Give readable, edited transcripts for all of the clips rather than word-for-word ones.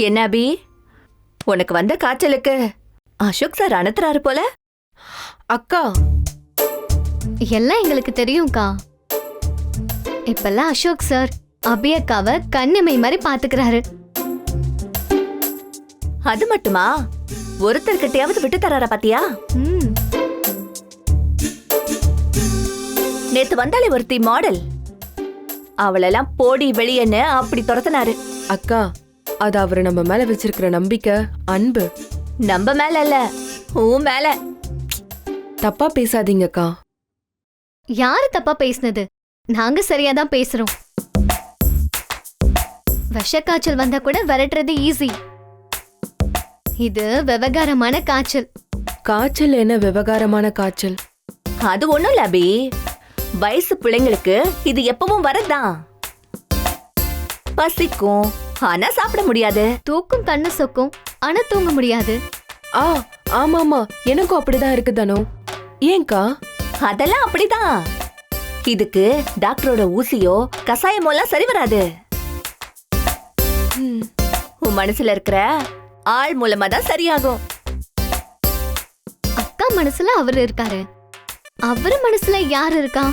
என்ன அபி, உனக்கு வந்த காய்ச்சலுக்கு அசோக் சார் அனுத்துறாரு போல. அக்கா, எல்லாம் எங்களுக்கு தெரியும்க்கா. இப்பெல்லாம் அசோக் சார் அபி அக்காவை கண்ணிமை மாதிரி பாத்துக்கிறாரு. அது மட்டுமா, ஒருத்தர்கிட்டயாவது விட்டு தராரா பாத்தியா? நேத்து வந்தாலே ஒருத்தி மாடல், அவளெல்லாம் போடி வெளியன்னு அப்படி துரத்தினாரு. அக்கா, அது அவரு நம்ம மேல வச்சிருக்கிற நம்பிக்கை, அன்பு. நம்ம மேல இல்ல, உன் மேல. தப்பா பேசாதீங்க அக்கா. யாரு தப்பா பேசுனது? நாங்க சரியாதான் பேசுறோம். விஷக்காய்ச்சல் வந்தா கூட விரட்டுறது ஈஸி. இது விவகாரமான காய்ச்சல். காய்ச்சல் என்ன விவகாரமான காய்ச்சல்? அது ஒண்ணும் இல்ல அபி, வயசு பிள்ளைங்களுக்கு இது எப்பவும் வரதான். பசிக்கும், ஆனா சாப்பிட முடியாது. தூக்கும் கண்ணு சொக்கும், ஆனா தூங்க முடியாது. ஆமாமா, எனக்கும் அப்படிதான் இருக்கு தனோ. ஏன்கா? அதெல்லாம் அப்படிதான். இதுக்கு டாக்டரோட ஊசியோ கசாயமோ எல்லாம் சரி வராது. உன் மனசுல இருக்கிற ஆள் மூலமா தான் சரியாகும். அக்கா மனசுல அவரு இருக்காரு, அவரு மனசுல யாரு இருக்கா?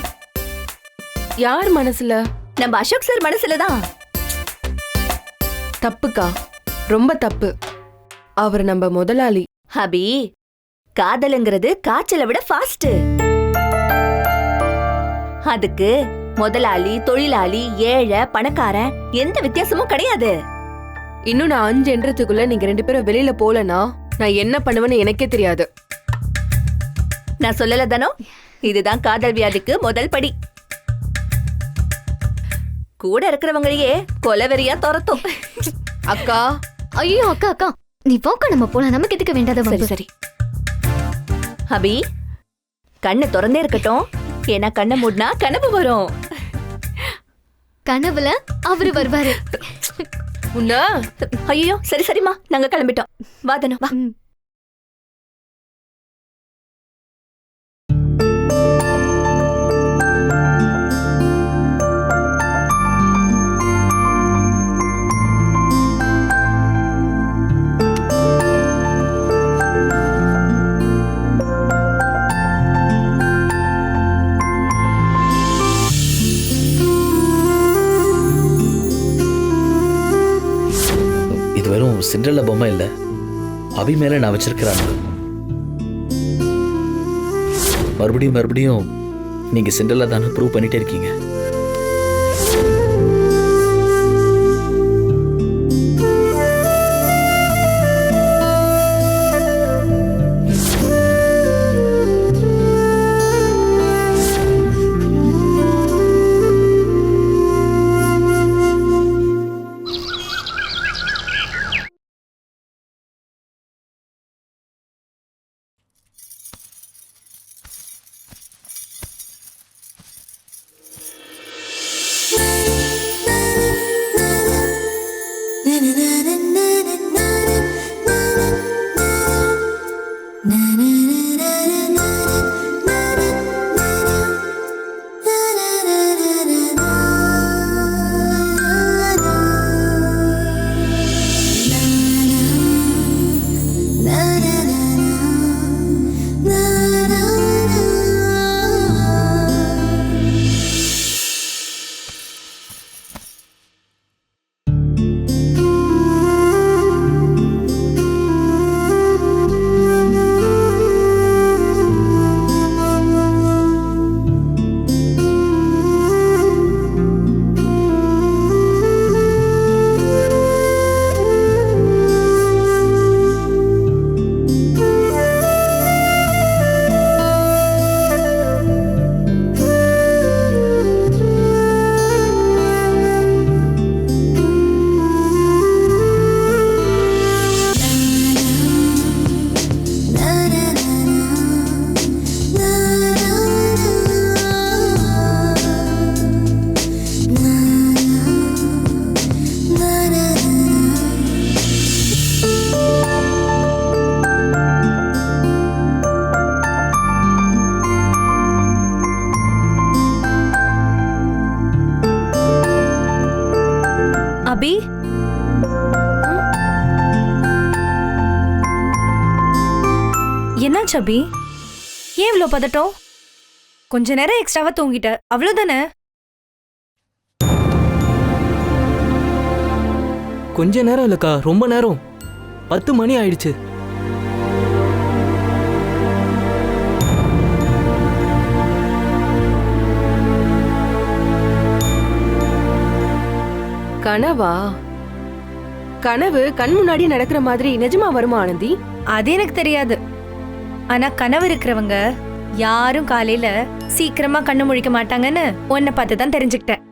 யார் மனசுல? நம்ம அசோக் சார் மனசுலதான். தப்புக்கா, ரொம்ப தப்பு. அவர் நம்ம முதலாளி. அபி, காதலுங்கிறது காய்ச்சலை விட ஃபாஸ்ட். அதுக்கு முதலாளி, தொழிலாளி, ஏழை, பணக்காரன் எந்த வித்தியாசமும் கிடையாது. இன்னும் நான் 5 என்றதுக்குள்ள நீங்க 2 பேரும் வெளியில போலனா நான் என்ன பண்ணுவேன்னு எனக்கே தெரியாது. நான் சொல்லல தானோ, இதுதான் காதல் வியாதிக்கு முதல் படி. கூட இருக்கிறவங்களையே கொலவெறியா துரத்தும். அக்கா, ஐயோ அக்கா அக்கா, நீ போக்க, நம்ம போலாம். நமக்கு எதுக்கு வேண்டாத. சரி சரி அபி, கண்ணு திறந்தே இருக்கட்டும், ஏன்னா கண்ணை மூடினா கனவு வரும். கனவுல அவரு வருவாரு. உன்ன ஐயோ, சரி சரிமா, நாங்க கிளம்பிட்டோம். வாதனோ வா. வெறும் சிண்ட்ரெல்லா பொம்மை இல்ல, அபி மேல நான் வச்சிருக்கிறாங்க. மறுபடியும் மறுபடியும் நீங்க சிண்ட்ரெல்லா தான் ப்ரூவ் பண்ணிட்டே இருக்கீங்க. அபி, என்னாச்சு அபி? ஏன் இவ்வளோ பதட்டம்? கொஞ்ச நேரம் எக்ஸ்ட்ராவா தூங்கிட்ட, அவ்வளவுதானே? கொஞ்ச நேரம் இல்லக்கா, ரொம்ப நேரம். 10 மணி ஆயிடுச்சு. கனவா? கனவு கண் முன்னாடி நடக்கிற மாதிரி நிஜமா வருமா ஆனந்தி? அது எனக்கு தெரியாது. ஆனா கனவு இருக்கிறவங்க யாரும் காலையில சீக்கிரமா கண்ணு முழிக்க மாட்டாங்கன்னு உன்னை பார்த்து தான் தெரிஞ்சுக்கிட்டேன்.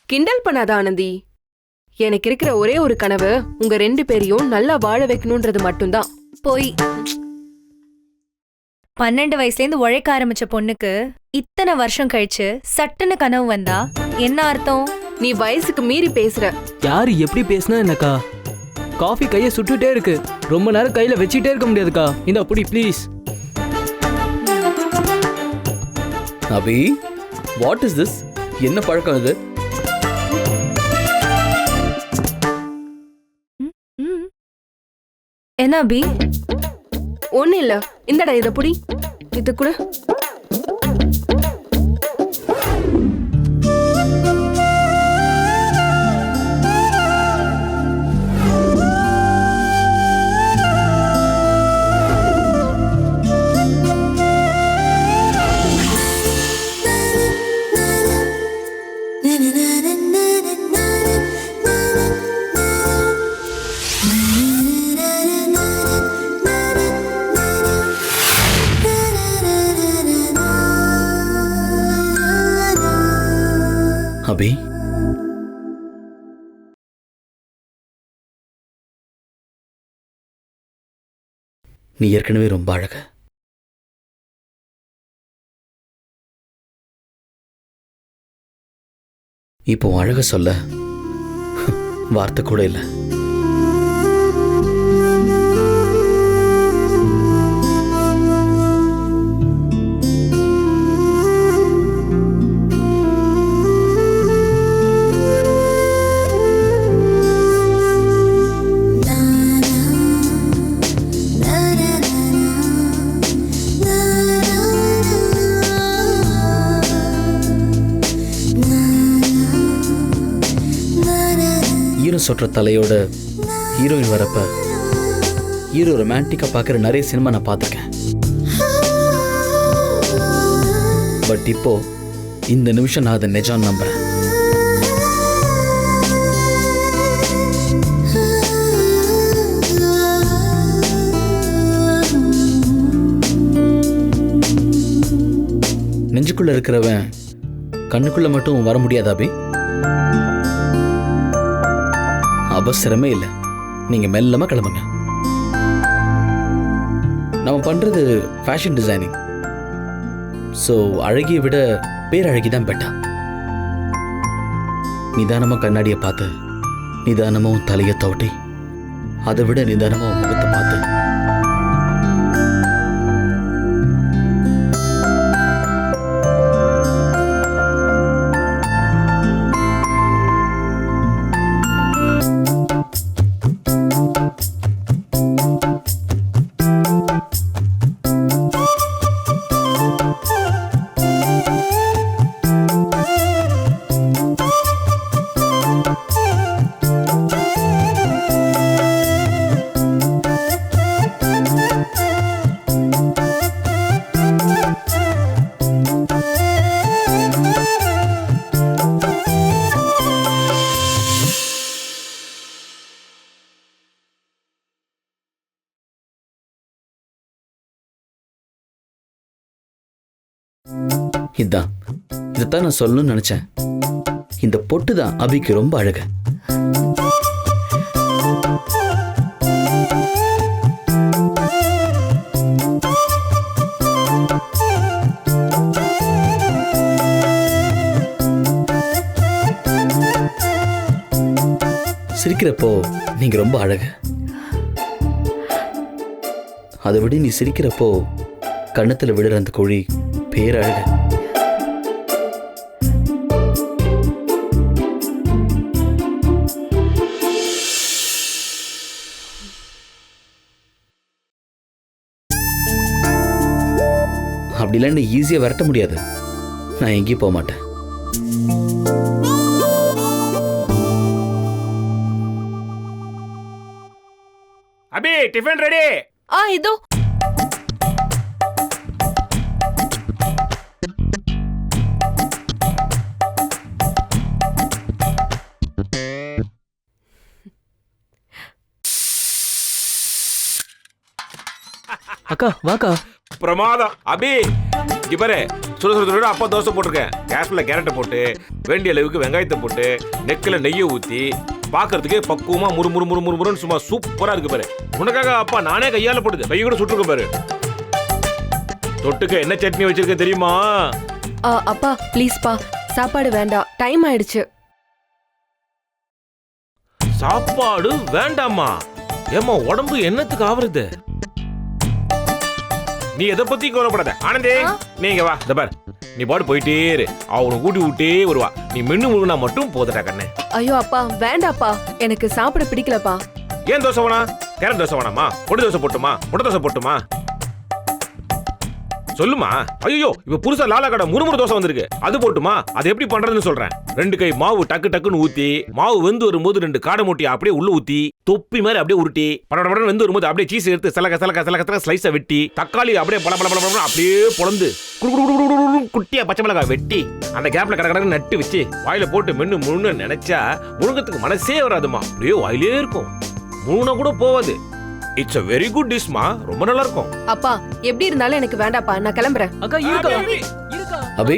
கிண்டல் பண்ணாத ஆனந்தி. எனக்கு இருக்கிற ஒரே ஒரு கனவு உங்க 2 பேரையும் நல்லா வாழ வைக்கணும்ன்றது மட்டும்தான். போய் 12 வயசுலேருந்து உழைக்க ஆரம்பிச்ச பொண்ணுக்கு இத்தனை வருஷம் கழிச்சு சட்டுன்னு கனவு வந்தா என்ன அர்த்தம்? நீ வயசுக்கு மீறி பேசுற. யாரு எப்படி பேசினா என்னக்கா? காஃபி கையை சுட்டுட்டே இருக்கு. ரொம்ப நேரம் கையில வச்சுட்டே இருக்க முடியாதுக்கா. இந்த அப்படி please. Abhi, what is this? என்ன பழக்கம் இது? என்ன அபி? ஒண்ணு இல்ல, இந்தடா இத புடி. இது கூட. அபி, நீ ஏற்கனவே ரொம்ப அழக. இப்போ அழக சொல்ல வார்த்தை கூட இல்லை. சொற்ற தலையோட ஹீரோயின் வரப்ப ஹீரோ ரொமான்டிக்கா பார்க்குற நிறைய சினிமா நான் பார்த்துருக்கேன். பட் இப்போ இந்த நிமிஷம் நான் அதை நிஜம் நம்புறேன். நெஞ்சுக்குள்ள இருக்கிறவன் கண்ணுக்குள்ள மட்டும் வர முடியாது அபி. அவசரமே இல்லை, நீங்க மெல்லமா கிளம்புங்க. நம்ம பண்றது ஃபேஷன் டிசைனிங். ஸோ அழகியை விட பேரழகி தான் பெட்டா. நிதானமா கண்ணாடியை பார்த்து நிதானமா உன் தலையை தோட்டி அதை விட நிதானமா உன் முகத்தை பார்த்து இதைத்தான் நான் சொல்லணும்னு நினைச்சேன். இந்த பொட்டு தான் அபிக்கு ரொம்ப அழகு. சிரிக்கிறப்போ நீங்க ரொம்ப அழகு. அதை விட நீ சிரிக்கிறப்போ கண்ணத்துல விடுற அந்த குழி பேரழகு. அப்படி இல்லைன்னு ஈஸியாக விரட்ட முடியாது. நான் எங்கேயும் போக மாட்டேன். அபி, டிஃபன் ரெடி. இதோ. அக்கா வாக்கா. பிரமாதம். அபி, இங்க பாரு, சுட சுட சுட அப்பா தோசை போட்டிருக்கேன். கேஸ்ல கேரட்டை போட்டு, வேண்டிய அளவுக்கு வெங்காயத்தை போட்டு, நெக்கில் நெய்யை ஊற்றி, பார்க்கறதுக்கே பக்குவமா முறு முறு முறு முறு முறுன்னு சும்மா சூப்பரா இருக்கு பாரு. உனக்காக அப்பா நானே கையால போடுது, கை கூட சுட்டுருக்க பாரு. தொட்டுக்க என்ன சட்னி வச்சிருக்க தெரியுமா? அப்பா ப்ளீஸ்ப்பா, சாப்பாடு வேண்டாம், டைம் ஆயிடுச்சு. சாப்பாடு வேண்டாமா? ஏமா உடம்பு என்னத்துக்கு ஆவறது? நீ எதை பத்தி கவலைப்படாத. ஆனந்தே, நீங்க வா. இந்த பார், நீ பாடு போயிட்டே இரு, அவனை கூட்டி விட்டே வருவா. நீ மென்னு முழுனா மட்டும் போதடா கண்ணு. ஐயோ அப்பா வேண்டாப்பா, எனக்கு சாப்பிட பிடிக்கலப்பா. ஏன் தோசை வேணா? கேரட் தோசை வேணாமா? பொடி தோசை போட்டுமா? முட்டை தோசை போட்டுமா? சொல்லுமா. ஐயோ, இப்ப புதுசா லாலா கடை முறுமுறு தோசை வந்திருக்கு, அது போட்டுமா? அது எப்படி பண்றதுன்னு சொல்றேன். 2 கை மாவு டக்கு டக்குன்னு ஊத்தி, மாவு வெந்து வரும்போது 2 காடை மூட்டி அப்படியே உள்ள ஊத்தி, தொப்பி மாதிரி அப்படியே உருட்டி, படபடன்னு வெந்து வரும்போது அப்படியே சீஸ் எடுத்து சலக்க சலக்க சலக்க ஸ்லைஸா வெட்டி, தக்காளி அப்படியே பல பல பல அப்படியே பொளந்து, குட்டியா பச்சை மிளகாய் வெட்டி, அந்த கேப்ல கடகடன்னு நட்டு வச்சு வாயில போட்டு மென்னு முன்னு நினைச்சா முழுங்கத்துக்கு மனசே வராதுமா. அப்படியே வாயிலே இருக்கும், முழுனா கூட போவாது. It's a very good dish மா. ரொம்ப நல்லா இருக்கும். அப்பா எப்படி இருந்தாலும் எனக்கு வேண்டாப்பா, நான் கிளம்புறேன். அக்கா இருக்கா அபி, இருக்கா. அபி,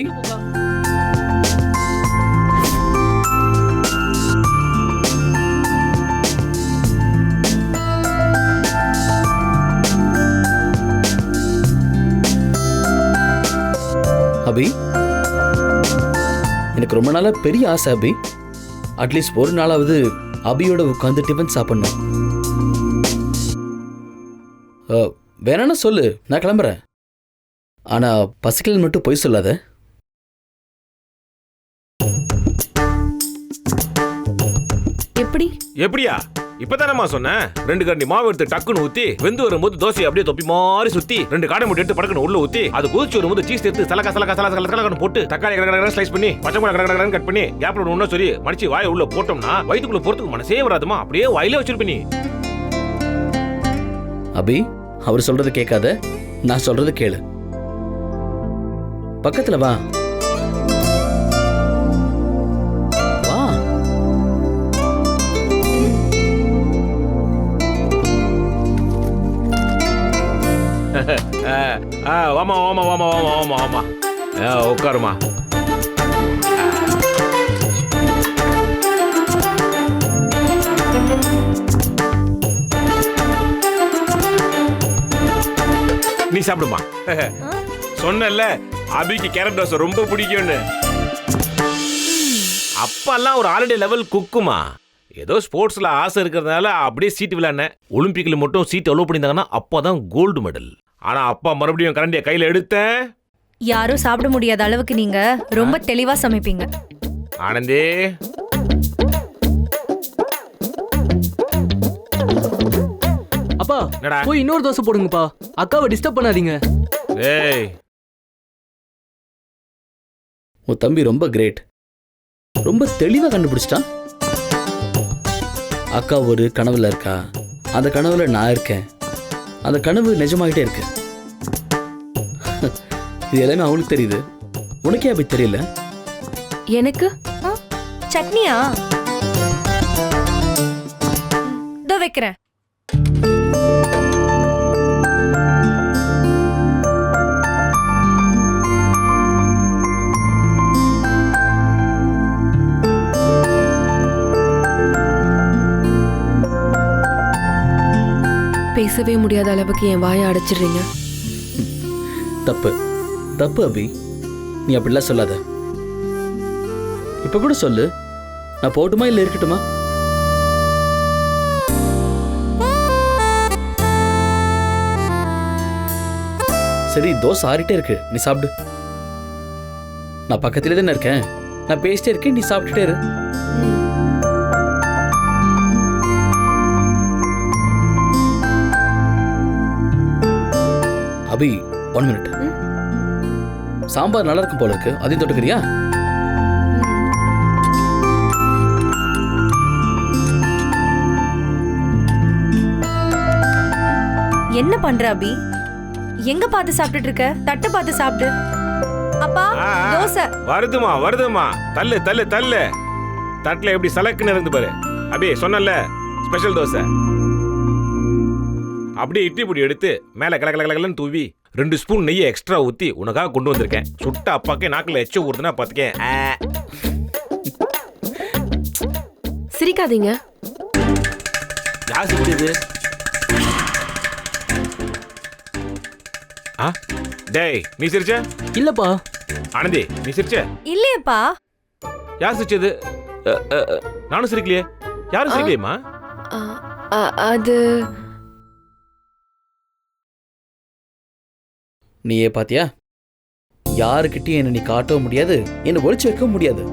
அபி, எனக்கு ரொம்ப நாளா பெரிய ஆசை அபி. அட்லீஸ்ட் ஒரு நாளாவது அபியோட உட்காந்து டிஃபன் சாப்பிடணும். வேணான்னு சொல்லு, நான் கிளம்புறேன். ஆனா பசிக்கலன்னு மட்டும் போய் சொல்லாத. எப்படி? எப்படியா? இப்பதானம்மா சொன்னேன். 2 கரண்டி மாவு எடுத்து டக்குன்னு ஊத்தி, வெந்து வரும்போது தோசையை அப்படியே தொப்பி மாதிரி சுத்தி, 2 காடை மூட்டி எடுத்து படக்குன்னு உள்ள ஊத்தி, அது கொதிச்சு வரும்போது சீஸ் எடுத்து சலக்கா சலக்கா சலக்கா சலக்கா போட்டு, தக்காளி கடகடன்னு ஸ்லைஸ் பண்ணி, பச்சை மிளகாய் கடகடன்னு கட் பண்ணி, கேப்ல ஒண்ணு சொல்லி மடிச்சு வாயை உள்ள போட்டோம்னா வயித்துக்குள்ள போறதுக்கு மனசே வராதுமா. அப்படியே வாயிலே வச்சிருப்ப நீ. அபி, அவர் சொல்றது கேட்காத, நான் சொல்றது கேளு. பக்கத்துல வா. வா. வாமா வாமா வாமா வாமா வாமா வாமா. உட்காருமா. நீ சாப்பிடுமா. சொன்னல அபிக்கு கேரட் தோசை ரொம்ப பிடிக்கும்னு. அப்பெல்லாம் ஒரு ஆல்ரெடி லெவல் குக்குமா. ஏதோ ஸ்போர்ட்ஸ்ல ஆசை இருக்கிறதுனால அப்படியே சீட்டு விளையாடினேன். ஒலிம்பிக்ல மட்டும் சீட் அலோவ் பண்ணியிருந்தாங்கன்னா அப்பதான் கோல்டு மெடல். ஆனா அப்பா மறுபடியும் கரண்டிய கையில எடுத்தேன். யாரும் சாப்பிட முடியாத அளவுக்கு நீங்க ரொம்ப தெளிவா சமைப்பீங்க. ஆனந்தே, அப்பா என்னடா? போய் இன்னொரு தோசை போடுங்கப்பா, அக்காவை டிஸ்டர்ப் பண்ணாதீங்க. ஏய், உன் தம்பி ரொம்ப கிரேட், ரொம்ப தெளிவா கண்டுபிடிச்சிட்டான். அக்கா ஒரு கனவுல இருக்கா, அந்த கனவுல நான் இருக்கேன், அந்த கனவு நிஜமாகிட்டே இருக்கு. இது எல்லாமே அவளுக்கு தெரியுது, உனக்கே அப்படி தெரியல? எனக்கு சட்னியா? இதோ வைக்கிறேன். பேசவே முடியாத அளவுக்கு என் வாயை அடைச்சிடுறீங்க. தப்பு தப்பு அபி, நீ அப்படிலாம் சொல்லாத. இப்ப கூட சொல்லு, நான் போட்டுமா இல்ல இருக்கட்டுமா? சரி, தோசை ஆறிட்டே இருக்கு, நீ சாப்பிடு. நான் பக்கத்திலே தானே இருக்கேன், நான் பேசிட்டே இருக்கேன், நீ சாப்பிட்டுட்டே இரு. அபி, 1 minute. சாம்பார் நல்லா இருக்கும் போல இருக்கு, அதையும் தொட்டுக்கிறியா? என்ன பண்ற அபி? எங்க பார்த்து சாப்பிட்டுட்டு இருக்க? தட்டை பார்த்து சாப்பிடு. அப்பா தோசை வருதுமா வருதுமா, தள்ளு தள்ளு தள்ளு. தட்டுல எப்படி சலக்குன்னு இருந்து பாரு. அபி சொன்னல ஸ்பெஷல் தோசை. அப்படியே இட்லி பொடி எடுத்து மேல கலகலன்னு தூவி 2 ஸ்பூன் நெய்யை எக்ஸ்ட்ரா ஊத்தி உனக்காக கொண்டு வந்திருக்கேன். சுட்ட அப்பாக்கே நாக்குல எச்ச ஊறுதுன்னா பாத்துக்கேன். சிரிக்காதீங்க. யார் சிரிச்சது? டேய் நீ சிரிச்ச? இல்லப்பா. ஆனந்தி நீ சிரிச்ச? இல்லையப்பா. யார் சிரிச்சது? நானும் சிரிக்கலையே. யாரும் சிரிக்கலையேம்மா. அது நீயே பாத்தியா, யாருக்கிட்டையும் என்ன நீ காட்டவும் முடியாது, என்ன ஒளிச்சு வைக்கவும் முடியாது.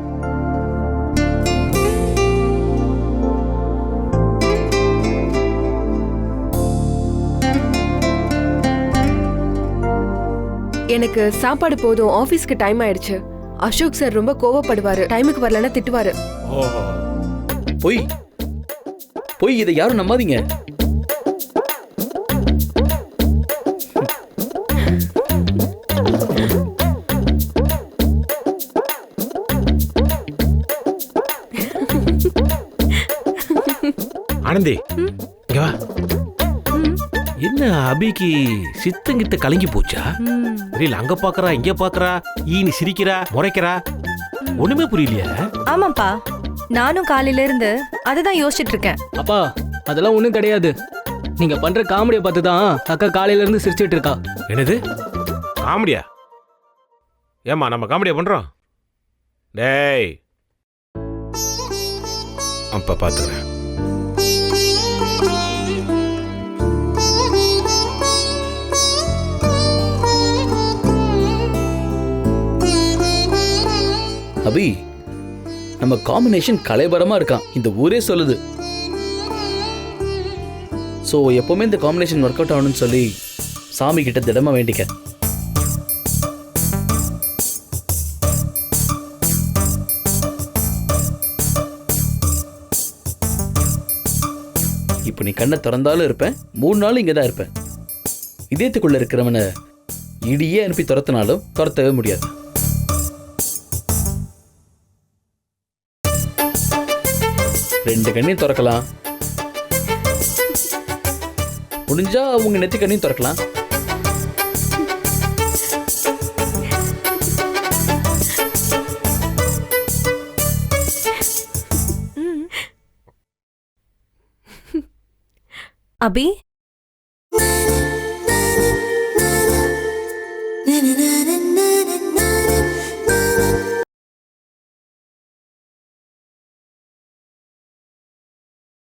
எனக்கு சாப்பாடு போதும், ஆபீஸ்க்கு டைம் ஆயிடுச்சு. அசோக் சார் ரொம்ப கோவப்படுவாரு, டைமுக்கு வரலன்னா திட்டுவாரு. பொய் பொய், இதை யாரும் நம்பாதீங்க. ஆனந்தி இங்க வா. என்ன அபிக்கு சித்தங்கிட்ட கலங்கி போச்சா? தெரியல, அங்க பாக்குறா இங்க பாக்குறா, ஈனி சிரிக்கிறா முறைக்கிறா, ஒண்ணுமே புரியலையா? ஆமாப்பா, நானும் காலையில இருந்து அதுதான் யோசிச்சுட்டு இருக்கேன். அப்பா அதெல்லாம் ஒண்ணும் கிடையாது. நீங்க பண்ற காமெடியை பார்த்து தான் அக்கா காலையில இருந்து சிரிச்சிட்டு இருக்கா. என்னது காமெடியா? ஏமா நம்ம காமெடியா பண்றோம்? டேய் அப்ப பாத்துக்கிறேன். அபி, நம்ம காம்பினேஷன் கலைபரமா இருக்கான், இந்த ஊரே சொல்லுது. ஸோ எப்பவுமே இந்த காம்பினேஷன் ஒர்க் அவுட் ஆகணும்னு சொல்லி சாமி கிட்ட திடமா வேண்டிக்க. இப்போ நீ கண்ணை திறந்தாலும் இருப்பேன், 3 நாள் இங்கே தான் இருப்பேன். இதயத்துக்குள்ள இருக்கிறவனை இடியே அனுப்பி துரத்தினாலும் துரத்தவே முடியாது. ரெண்டு கண்ணையும் திறக்கலாம், முடிஞ்சா உங்க நெத்தி கண்ணையும் திறக்கலாம். அபி